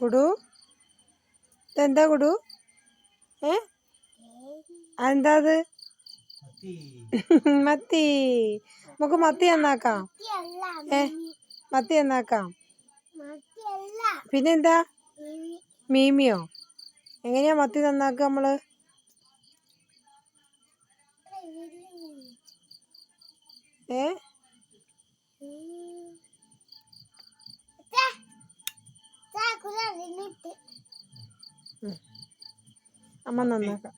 കുടു ഇതെന്താ കുടു? എന്താ അത്? മത്തി. നമുക്ക് മത്തി നന്നാക്കാം. മത്തി നന്നാക്കാം. പിന്നെന്താ? മീമിയോ? എങ്ങനെയാ മത്തി നന്നാക്കുക നമ്മള്? അമ്മ നന്നാക്കാം.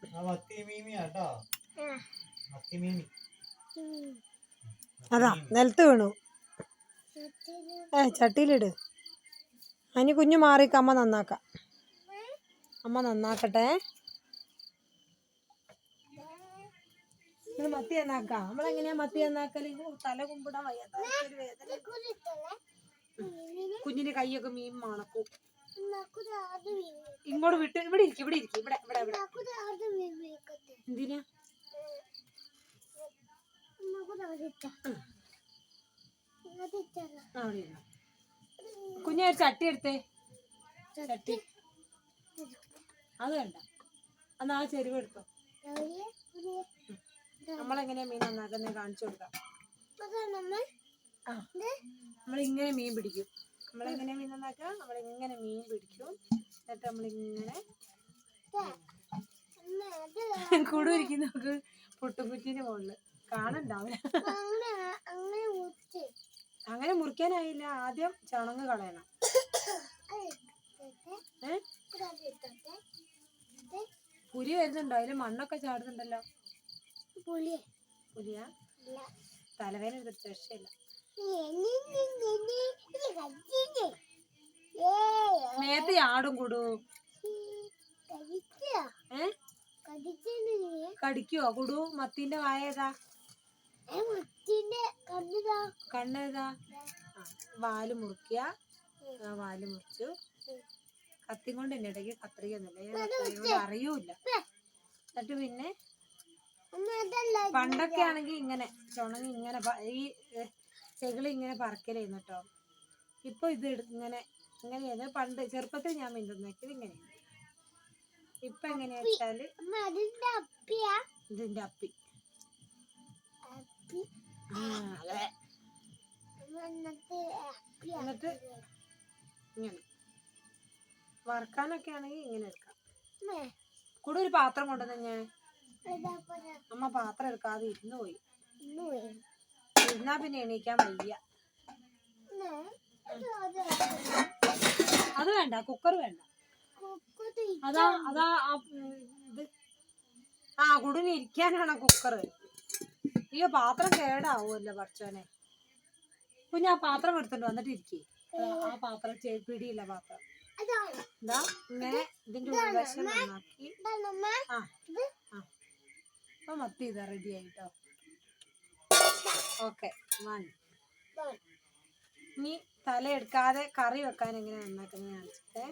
അതാ നിലത്ത് വീണു. ചട്ടിയിലിട്. അതിന് കുഞ്ഞു മാറിക്ക. അമ്മ നന്നാക്കാം. അമ്മ നന്നാക്കട്ടെ. മത്തി നന്നാക്കാം. നമ്മളെങ്ങനെയാ മത്തി നന്നാക്കല്? തല കുമ്പിടാൻ വയ്യാത്ത വേദന. കുഞ്ഞിന്റെ കൈയൊക്കെ മീൻ മണക്കും. ഇങ്ങോട്ട് വിട്ട് ഇവിടെ ഇരിക്കും. ഇവിടെ ഇരിക്കും. ഇവിടെ ഇവിടെ ഇവിടെ. എന്തിനാ? കുഞ്ഞ ഒരു ചട്ടി എടുത്തേ. ചട്ടി അത് വേണ്ട. എന്നാ ആ ചെരുവ് എടുത്തോ. നമ്മളെങ്ങനെയാ മീൻ നന്നാക്കുന്ന കാണിച്ചു കൊടുക്കാം. നമ്മളിങ്ങനെ മീൻ പിടിക്കും. നമ്മളെങ്ങനെയാ മീൻ നന്നാക്കുക? നമ്മളിങ്ങനെ മീൻ പിടിക്കും. എന്നിട്ട് നമ്മളിങ്ങനെ കൂടെ ഇരിക്കും. നമുക്ക് പൊട്ടുകുറ്റിന്റെ മുകളില് കാണണ്ടാവില്ല. അങ്ങനെ മുറിക്കാനായില്ല. ആദ്യം ചണങ്ങ് കളയണം. പുലി വരുന്നുണ്ടോ? അതില് മണ്ണൊക്കെ ചാടുന്നുണ്ടല്ലോ. പുലിയാ? തലവേദന എടുത്തിട്ട് രക്ഷയില്ല. മേത്ത് ചാടും കൂടു. കടിക്കുവോ കുടു? മത്തിന്റെ വായേതാ? കണ്ണേതാ? വാല് മുറിക്കുക. വാല് മുറിച്ചു. കത്തി കൊണ്ട് തന്നെ ഇടയ്ക്ക് കത്രികൊന്നുമില്ല. അറിയൂല. എന്നിട്ട് പിന്നെ പണ്ടൊക്കെ ആണെങ്കിൽ ഇങ്ങനെ ചുണങ്ങി ഇങ്ങനെ ഈ ചെകിളി ഇങ്ങനെ പറക്കലായിരുന്നു കേട്ടോ. ഇപ്പൊ ഇത് ഇങ്ങനെ ഇങ്ങനെയാണ്. പണ്ട് ചെറുപ്പത്തിൽ ഞാൻ മിണ്ടുന്നേക്കത് ഇങ്ങനെയാണ്. ഇപ്പൊ എങ്ങനെയാ വെച്ചാല് ഇതിന്റെ അപ്പി. എന്നിട്ട് ഇങ്ങനെ വറക്കാനൊക്കെ ആണെങ്കിൽ ഇങ്ങനെ എടുക്കാം. കൂടെ ഒരു പാത്രം കൊണ്ടുവന്ന ഞാൻ അമ്മ പാത്രം എടുക്കാതെ ഇരുന്ന് പോയി. ഇരുന്നാ പിന്നെ എണീക്കാൻ വയ്യ. അത് വേണ്ട. കുക്കർ വേണ്ട. അതാ അതാ ഇത്. കുടിന് ഇരിക്കാനാണ് കുക്കർ. ഈ പാത്രം കേടാവുമല്ലോ പഠിച്ചോനെ. കുഞ്ഞാ പാത്രം എടുത്തിട്ട് വന്നിട്ട് ഇരിക്കേ. ആ പാത്രം പിടിയില്ല പാത്രം. ഇതാ ഇങ്ങനെ ഇതിന്റെ ഉൾവശം നന്നാക്കി. അപ്പൊ മത്തി ഇതാ റെഡി ആയിട്ടോ. ഓക്കെ. ഇനി തല എടുക്കാതെ കറി വെക്കാൻ എങ്ങനെ നന്നാക്കുന്നത് കാണിച്ചിട്ടേ.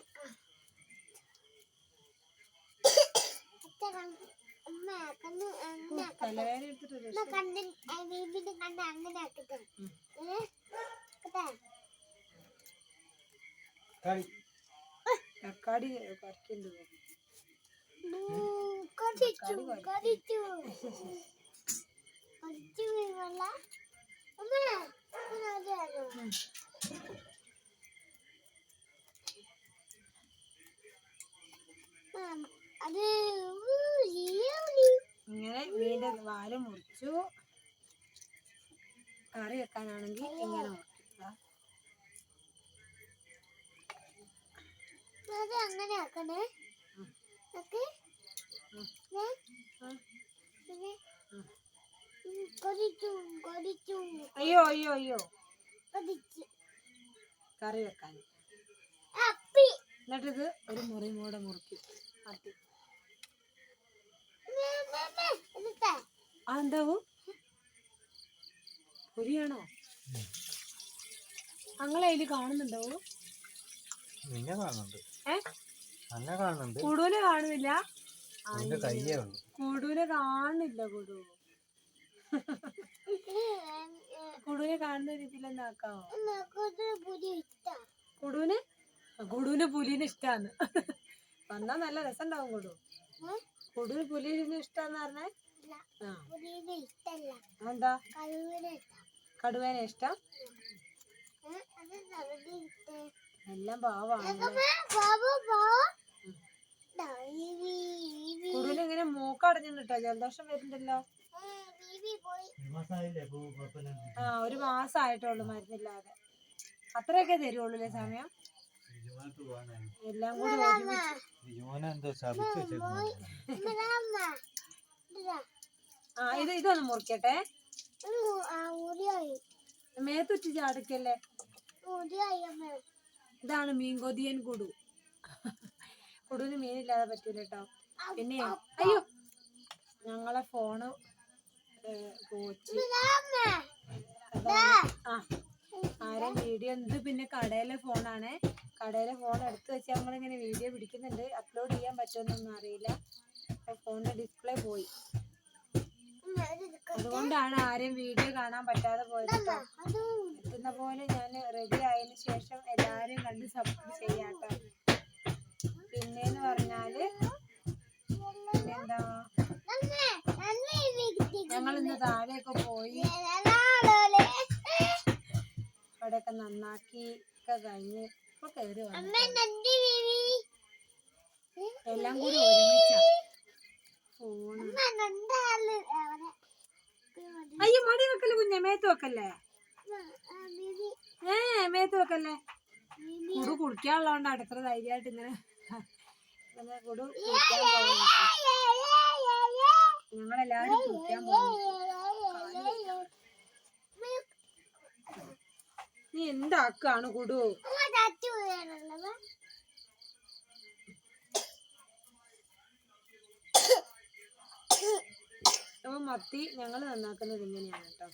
തലവേദന എടുത്തിട്ട് തക്കാളി പറിക്കണ്ടോ? ഇങ്ങനെ മീൻ്റെ വാല് മുറിച്ചു. കറി വെക്കാനാണെങ്കിൽ ഇങ്ങനെ അങ്ങനെ ആക്കണേ. അയ്യോ അയ്യോ അയ്യോ കറി വെക്കാൻ. എന്നിട്ടിത് ഒരു മുറി മൂടെ മുറിക്കും. എന്താവും? പുലിയാണോ? അങ്ങളെ അതില് കാണുന്നുണ്ടാവോ? കുടൂനെ കാണുന്നില്ല. കുടൂനെ കാണുന്നില്ല. കുടൂനെ കാണുന്ന രീതിയിൽ എന്താക്കാവോ? കുടൂന് കുടുവിന് പുലിനെ ഇഷ്ടാന്ന് വന്നാ നല്ല രസം ഉണ്ടാവും കുടുവിന് പുലിനെ ഇഷ്ടാന്ന് പറഞ്ഞേ. എന്താ കടുവേനെ ഇഷ്ടം? എല്ലാം പാവാണ്. കുടുവിന് ഇങ്ങനെ മൂക്കടഞ്ഞിട്ടോ ജലദോഷം വരുന്നുണ്ടല്ലോ. ഒരു മാസമായിട്ടുള്ളു മരുന്നില്ലാതെ. അത്രയൊക്കെ തരുള്ളൂല്ലേ സമയം? എല്ലാം കൂടി ഇതൊന്ന് മുറിക്കട്ടെ. മേത്തുറ്റി ചാടിക്കല്ലേ. ഇതാണ് മീൻകൊതിയൻ കുടുവിന് മീനില്ലാതെ പറ്റൂല കേട്ടോ. പിന്നെ അയ്യോ ഞങ്ങളെ ഫോണ് പോച്ച് ആരും വീഡിയോ എന്ത്. പിന്നെ കടയിലെ ഫോണാണ്. കടയിലെ ഫോൺ എടുത്ത് വെച്ച് നമ്മളിങ്ങനെ വീഡിയോ പിടിക്കുന്നുണ്ട്. അപ്ലോഡ് ചെയ്യാൻ പറ്റുമെന്നൊന്നും അറിയില്ല. ഫോണിന്റെ ഡിസ്പ്ലേ പോയി. അതുകൊണ്ടാണ് ആരും വീഡിയോ കാണാൻ പറ്റാതെ പോയത്. എത്തുന്ന പോലെ ഞാൻ റെഡി ആയതിനു ശേഷം എല്ലാരും കണ്ട് സപ്പോർട്ട് ചെയ്യാട്ടോ. പിന്നെന്ന് പറഞ്ഞാല് പിന്നെന്താ, ഞങ്ങൾ ഇന്ന് താഴെയൊക്കെ പോയി അവിടെയൊക്കെ നന്നാക്കി ഒക്കെ കഴിഞ്ഞ് ഇപ്പൊ കയറി വന്നു. എല്ലാം കൂടി ഒരുമിച്ച ഫോണ്. അയ്യോ മടി വെക്കല്ലേ കുഞ്ഞെ, മേത്ത് വെക്കല്ലേ. മേത്ത് വെക്കല്ലേ. കുടു കുളിക്കാനുള്ളതുകൊണ്ട് അടുക്കള ധൈര്യമായിട്ട് ഇങ്ങനെ കുടു കുളിക്കാൻ പോകുന്നു. ഞങ്ങളെല്ലാരും കുളിക്കാൻ പോകുന്നു. നീ എന്താക്കാണ് കുടു? അപ്പൊ മത്തി ഞങ്ങൾ നന്നാക്കുന്നത് ഇങ്ങനെയാണ് കേട്ടോ.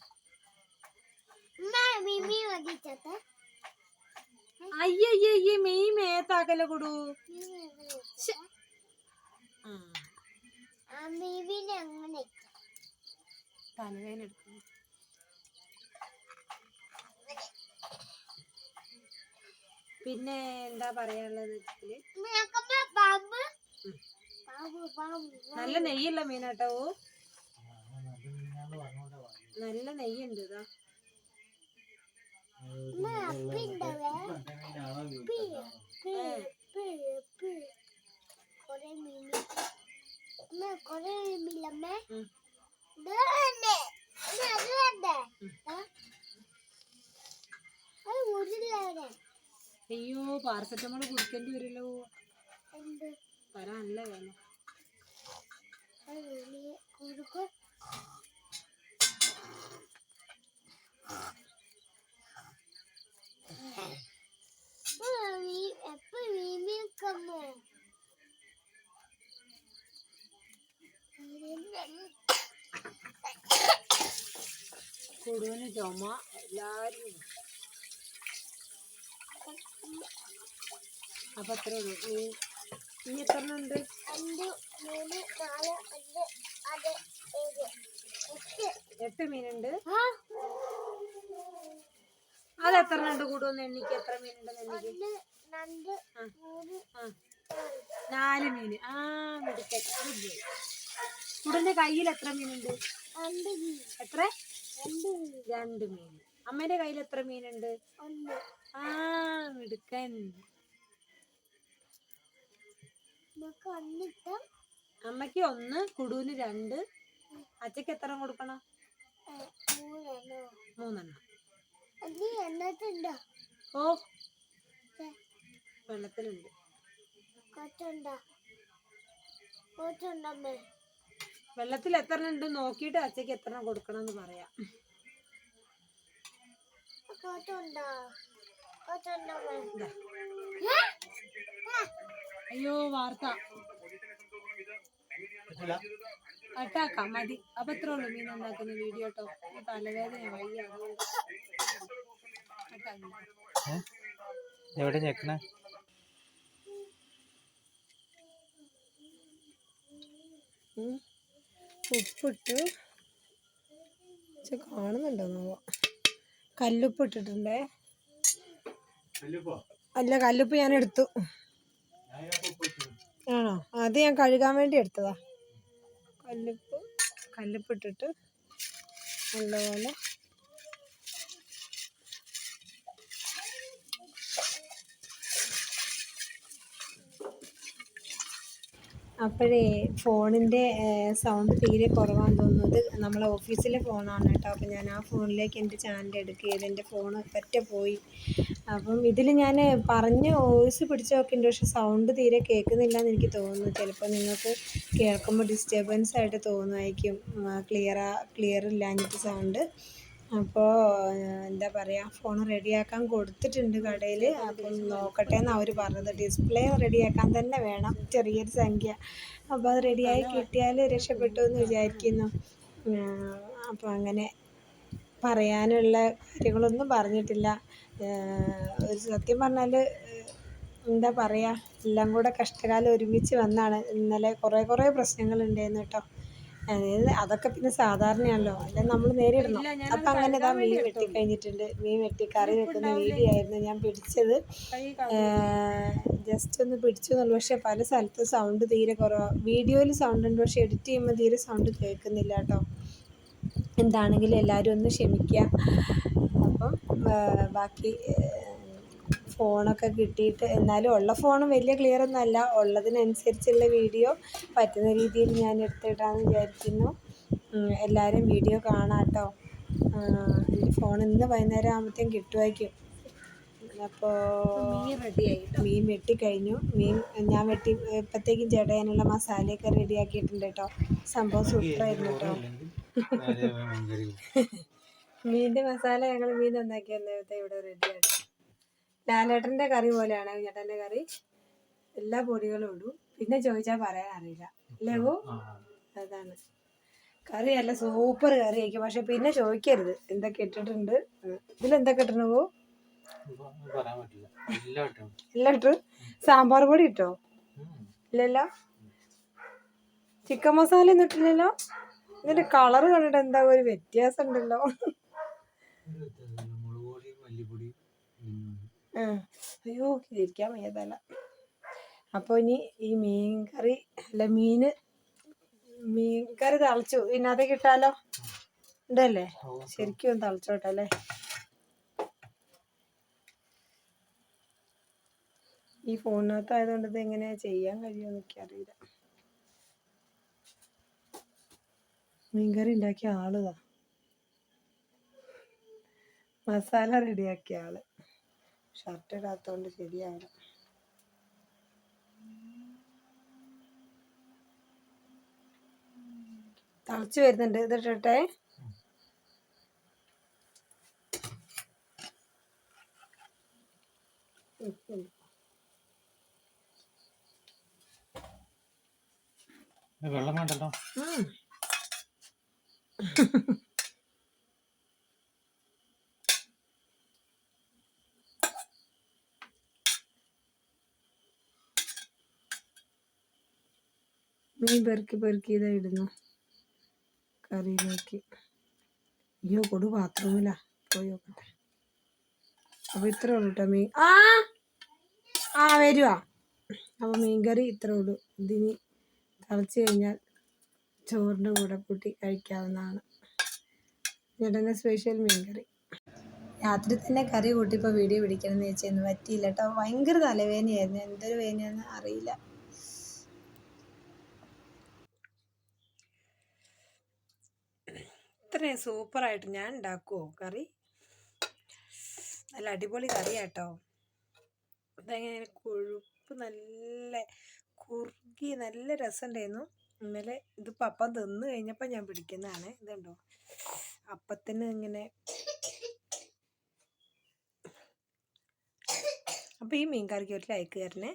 അയ്യയ്യേ മെയ് മേത്താക്കല്ലേ കുടു. തലവേന എടുക്കുന്നു. പിന്നെ എന്താ പറയാനുള്ളത്? നല്ല നെയ്യുള്ള മീനാട്ടോ. നല്ല നെയ്യുണ്ട്. ഇതാ അയ്യോ പാരസെറ്റമോൾ കുടിക്കേണ്ടി വരില്ലോ. തരാനല്ലേ വേണം. കുടുവിന് ചുമ എല്ലാരും. അപ്പൊ അത്രേ ഉള്ളൂ. ഇനി എത്ര ഉണ്ട്? 8 മീനുണ്ട്. അതെത്ര ഉണ്ട്? കൂടുവന്ന് എണ്ണിക്ക്. എത്ര മീനുണ്ടെന്ന് എണ്ണിക്ക്. 4 മീന്. മെടുക്കൻ. കുടന്റെ കയ്യിൽ എത്ര മീനുണ്ട്? എത്ര? 2 മീന്. അമ്മേന്റെ കയ്യിൽ എത്ര മീനുണ്ട്? മിടുക്കൻ. അമ്മക്ക് 1, കുടുവിന് 2. അച്ഛക്ക് എത്ര കൊടുക്കണം? 3 ഓ വെള്ളത്തിലുണ്ട്. വെള്ളത്തിൽ എത്ര ഉണ്ട് നോക്കിയിട്ട് അച്ഛക്ക് എത്ര കൊടുക്കണം എന്ന് പറയാം. അയ്യോ വാർത്ത കട്ടാക്കാം മതി. അപ്പൊ എത്ര ഉള്ളു മീൻ ഉണ്ടാക്കുന്ന വീഡിയോ കേട്ടോ. തലവേദന വയ്യ. എവിടെ ഞെക്കണ? ഉപ്പിട്ട് കാണുന്നുണ്ടോ? കല്ലുപ്പ് ഇട്ടിട്ടുണ്ടേ. അല്ല കല്ലുപ്പ് ഞാൻ എടുത്തു. ആണോ? അത് ഞാൻ കഴുകാൻ വേണ്ടി എടുത്തതാ. കല്ലുപ്പ് ഇട്ടിട്ട് നല്ലപോലെ അപ്പോഴേ ഫോണിൻ്റെ സൗണ്ട് തീരെ കുറവാന്ന് തോന്നുന്നത്. നമ്മളെ ഓഫീസിലെ ഫോണാണ് കേട്ടോ. അപ്പം ഞാൻ ആ ഫോണിലേക്ക് എൻ്റെ ചാനൽ എടുക്കുക ചെയ്ത്. എൻ്റെ ഫോൺ പറ്റ പോയി. അപ്പം ഇതിൽ ഞാൻ പറഞ്ഞ് വോയിസ് പിടിച്ച് നോക്കിയിട്ടുണ്ട്. പക്ഷെ സൗണ്ട് തീരെ കേൾക്കുന്നില്ല എന്ന് എനിക്ക് തോന്നുന്നു. ചിലപ്പോൾ നിങ്ങൾക്ക് കേൾക്കുമ്പോൾ ഡിസ്റ്റർബൻസ് ആയിട്ട് തോന്നുമായിരിക്കും. Clear ഇല്ലാഞ്ഞിട്ട് sound. അപ്പോൾ എന്താ പറയുക, ഫോൺ റെഡിയാക്കാൻ കൊടുത്തിട്ടുണ്ട് കടയിൽ. അപ്പം നോക്കട്ടെ എന്നാണ് അവർ പറഞ്ഞത്. ഡിസ്പ്ലേ റെഡിയാക്കാൻ തന്നെ വേണം ചെറിയൊരു സംഖ്യ. അപ്പോൾ അത് റെഡിയായി കിട്ടിയാൽ രക്ഷപ്പെട്ടു എന്ന് വിചാരിക്കുന്നു. അപ്പോൾ അങ്ങനെ പറയാനുള്ള കാര്യങ്ങളൊന്നും പറഞ്ഞിട്ടില്ല. ഒരു സത്യം പറഞ്ഞാൽ എന്താ പറയുക, എല്ലാം കൂടെ കഷ്ടകാലം ഒരുമിച്ച് വന്നാണ്. ഇന്നലെ കുറേ പ്രശ്നങ്ങളുണ്ടായിരുന്നു കേട്ടോ. അതായത് അതൊക്കെ പിന്നെ സാധാരണയാണല്ലോ, അല്ലെ നമ്മൾ നേരിടണം. അപ്പം അങ്ങനെ ഇതാ മീൻ വെട്ടിക്കഴിഞ്ഞിട്ടുണ്ട്. മീൻ വെട്ടി കറി വെക്കുന്ന വീഡിയോ ആയിരുന്നു ഞാൻ പിടിച്ചത്. ജസ്റ്റ് ഒന്ന് പിടിച്ചു എന്നുള്ളൂ. പക്ഷേ പല സ്ഥലത്തും സൗണ്ട് തീരെ കുറവാണ്. വീഡിയോയിൽ സൗണ്ട് ഉണ്ട്, പക്ഷേ എഡിറ്റ് ചെയ്യുമ്പോൾ തീരെ സൗണ്ട് കേൾക്കുന്നില്ല കേട്ടോ. എന്താണെങ്കിലും എല്ലാവരും ഒന്ന് ക്ഷമിക്കുക. അപ്പം ബാക്കി ഫോണൊക്കെ കിട്ടിയിട്ട്, എന്നാലും ഉള്ള ഫോണും വലിയ ക്ലിയർ ഒന്നും അല്ല. ഉള്ളതിനനുസരിച്ചുള്ള വീഡിയോ പറ്റുന്ന രീതിയിൽ ഞാൻ എടുത്തിടാമെന്ന് വിചാരിക്കുന്നു. എല്ലാവരും വീഡിയോ കാണാം കേട്ടോ. എൻ്റെ ഫോൺ ഇന്ന് വൈകുന്നേരം ആകുമ്പോഴത്തേക്കും കിട്ടുമായിരിക്കും. അപ്പോൾ മീൻ വെട്ടിക്കഴിഞ്ഞു. ഞാൻ ഇപ്പോഴത്തേക്കും ചേട്ടാനുള്ള മസാലയൊക്കെ റെഡിയാക്കിയിട്ടുണ്ട് കേട്ടോ. സംഭവം സൂപ്പറായിരുന്നു കേട്ടോ. മീനിൻ്റെ മസാല ഞങ്ങൾ മീൻ നന്നാക്കി നേരത്തെ ഇവിടെ റെഡിയാക്കി. ലാലേട്ടൻ്റെ കറി പോലെയാണ് ചേട്ടൻ്റെ കറി. എല്ലാ പൊടികളും ഇടും. പിന്നെ ചോദിച്ചാൽ പറയാൻ അറിയില്ല അല്ലേ പോ? അതാണ് കറി. നല്ല സൂപ്പർ കറി ആയിരിക്കും. പക്ഷെ പിന്നെ ചോദിക്കരുത് എന്തൊക്കെ ഇട്ടിട്ടുണ്ട്. ഇതിലെന്തൊക്കെ ഇട്ടിട്ട് പോ? എല്ലാം ഇട്ടു. സാമ്പാർ പൊടി ഇട്ടോ? ഇല്ലല്ലോ. ചിക്കൻ മസാല ഒന്നും ഇട്ടില്ലല്ലോ. ഇതിന്റെ കളറ് കണ്ടിട്ട് എന്താ ഒരു വ്യത്യാസം ഉണ്ടല്ലോ. അയ്യോ ഇരിക്കാൻ വയ്യതല്ല. അപ്പോൾ ഇനി ഈ മീൻ കറി തളിച്ചു ഇതിനകത്തേക്ക് ഇട്ടാലോ? ഉണ്ടല്ലേ, ശരിക്കും ഒന്ന് തളിച്ചോട്ടല്ലേ. ഈ ഫോണിനകത്ത് ആയതുകൊണ്ട് ഇത് എങ്ങനെയാ ചെയ്യാൻ കഴിയുമെന്ന് എനിക്കറിയില്ല. മീൻകറി ഉണ്ടാക്കിയ ആളുതാ, മസാല റെഡിയാക്കിയ ആള്. ഷർട്ട് ഇടാത്തോണ്ട് ശരിയാവില്ല. തളിച്ചു വരുന്നുണ്ട്. ഇതിട്ടെ വെള്ളം വേണ്ടല്ലോ. മീൻ പെറുക്കി ഇതാ ഇടുന്നു കറിയിലേക്ക്. അയ്യോ കൊടു ബാത്റൂമിലാ, പോയി നോക്കട്ടെ. അപ്പൊ ഇത്രേ ഉള്ളൂ കേട്ടോ മീൻ. വരുവാ. അപ്പൊ മീൻകറി ഇത്രേ ഉള്ളൂ. ഇതിനി തിളച്ച് കഴിഞ്ഞാൽ ചോറിൻ്റെ കൂടെ കൂട്ടി കഴിക്കാവുന്നതാണ്. ചേട്ടൻ്റെ സ്പെഷ്യൽ മീൻകറി. രാത്രി തന്നെ കറി കൂട്ടിപ്പോൾ വീഡിയോ പിടിക്കണമെന്ന് വെച്ചൊന്നും പറ്റിയില്ല കേട്ടോ. ഭയങ്കര തലവേദനയായിരുന്നു. എന്തൊരു വേദനയാണെന്ന് അറിയില്ല. ഇത്രയും സൂപ്പറായിട്ട് ഞാൻ ഉണ്ടാക്കുമോ കറി? നല്ല അടിപൊളി കറിയാട്ടോ. അതെങ്ങനെ കൊഴുപ്പ് നല്ല കുറുകി നല്ല രസമുണ്ടായിരുന്നു. ഇന്നലെ ഇതിപ്പോൾ അപ്പം തിന്ന് കഴിഞ്ഞപ്പോൾ ഞാൻ പിടിക്കുന്നതാണ്. ഇതുണ്ടോ അപ്പത്തിന് ഇങ്ങനെ. അപ്പോൾ ഈ മീൻ കറിക്ക് ഒരു ലൈക്ക് തരണേ.